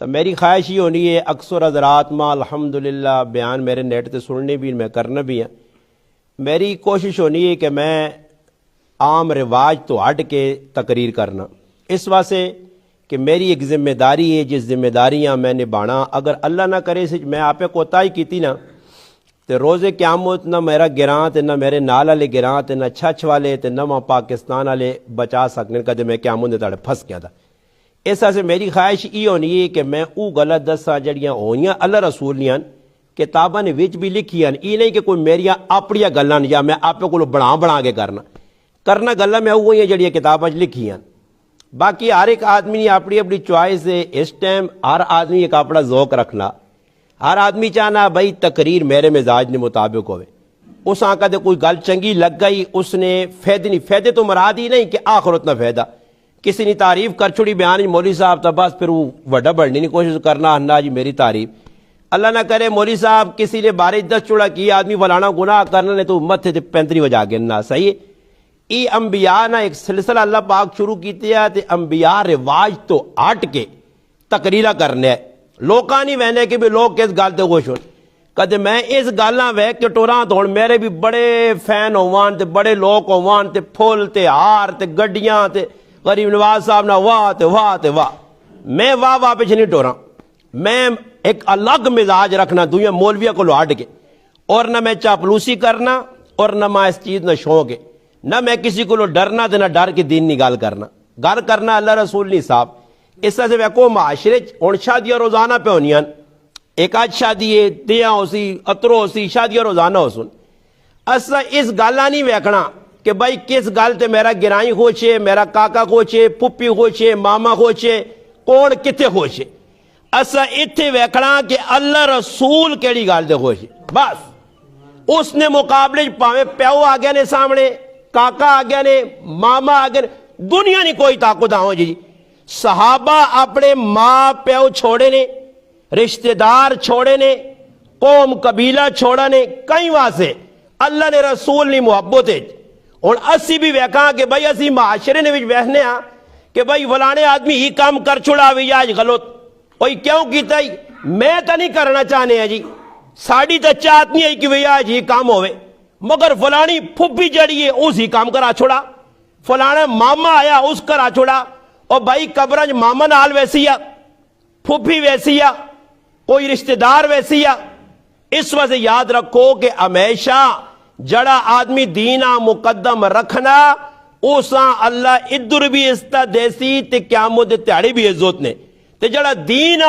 تو میری خواہش یہ ہونی ہے اکثر حضرات ماں الحمدللہ بیان میرے نیٹ تے سننے بھی میں کرنا بھی ہیں. میری کوشش ہونی ہے کہ میں عام رواج تو ہٹ کے تقریر کرنا اس واسطے کہ میری ایک ذمہ داری ہے جس ذمہ داریاں میں نبھانا اگر اللہ نہ کرے میں آپ کوتاہی کیتی نا تو روز قیامت نہ میرا گراں تے نہ میرے نال والے گراں تے نہ چھچ والے تے نہ ماں پاکستان والے بچا سکنے کدے میں قیامت دے تڑے پھس گیا تھا. اس واسطے میری خواہش یہ ہونی ہے کہ میں او غلط دساں جڑیاں ہوئیاں اللہ رسول نیاں کتاباں نے وچ بھی لکھیاں یہ نہیں کہ کوئی میریاں اپنیاں گلاں یا میں آپ کو بنا کے کرنا گلاں میں وہی جڑیاں کتاباں لکھیاں. باقی ہر ایک آدمی نے اپنی اپنی چوائس ہے. اس ٹائم ہر آدمی ایک اپنا ذوق رکھنا ہر آدمی چاہنا بھائی تقریر میرے مزاج کے مطابق ہوئے اس آنکہ دے کوئی گل چنگی لگ گئی اس نے فائدے نہیں فائدے تو مراد ہی نہیں کہ آخرت نہ فائدہ کسی نے تعریف کر چھوڑی بیان مولوی صاحب تو بس پھر وہ وڈا بڑھنے کی کوشش کرنا ہننا جی میری تعریف اللہ نہ کرے مولوی صاحب کسی نے بارے 10 چوڑا کی آدمی فلانا گناہ کرنا نے تو متھے تے پینتری وجا کے نہ صحیح. یہ انبیاء نہ ایک سلسلہ اللہ پاک شروع کیتے ہیں تے انبیاء رواج تو ہٹ کے تقریرہ کرنے ہے لوکاں نہیں وہنے کہ بھی لوگ کس گل تے خوش ہون کدے میں اس گلاں ویکھ کے ٹوراں تو میرے بھی بڑے فین ہووان تے بڑے لوگ ہووان تے پھول تے ہار تے گڈیاں تے غریب نواز صاحب نہ واہ تے واہ تے واہ میں واہ پیچھے نہیں ٹوراں میں ایک الگ مزاج رکھنا دنیا مولویہ کو ہٹ کے اور نہ میں چاپلوسی کرنا اور نہ میں اس چیز نہ شوق ہے نہ میں کسی کو ڈرنا تے نہ ڈر کے دین نہیں گل کرنا اللہ رسول نہیں صاحب. اس طرح سے ویکو معاشرے ہوں شادیاں روزانہ پہ ہونیاں ایک آج شادی ہے دیاں ہو سی اترو ہو سی شادیاں روزانہ ہو سن اصلا اس گالا نہیں ویکھنا کہ بھائی کس گل تے میرا گرائی خوشے میرا کاکا خوشے پھپھی خوشے ماما خوشے کون کتے خوشے اصلا اتنے ویکھنا کہ اللہ رسول کیڑی گل تے خوشے بس اس نے مقابلے پاوے پیو آ گیا نے سامنے کاکا آ گیا نے ماما آ گیا دنیا نہیں کوئی طاقت آؤ جی. صحابہ اپنے ماں پیو چھوڑے نے رشتہ دار چھوڑے نے قوم قبیلہ چھوڑا نے کئی واسے اللہ نے رسول نے محبت ہے. اور اسی بھی ویکھاں کہ بھائی اسی معاشرے نے بھی ویکھنے ہاں کہ بھائی فلانے آدمی ہی کام کر چھوڑا ہوئی آج غلط کوئی کیوں کیتا ہی میں تو نہیں کرنا چاہنے ہیں جی ساڑی تو چاہت نہیں ہے کہ بھئی آج ہی کام ہوئے مگر فلانی پھپھی جڑی ہے اس ہی کام کرا چھوڑا فلانا ماما آیا اس کرا چھوڑا اور بھائی قبرنج ماما نال ویسی ہے پھپھی ویسی ہے کوئی رشتہ دار ویسی ہے. اس وجہ یاد رکھو کہ ہمیشہ جڑا آدمی دینہ مقدم رکھنا اساں اللہ ادھر بھی استا دیسی تے قیامت تیاڑی بھی عزت نے تے جڑا دین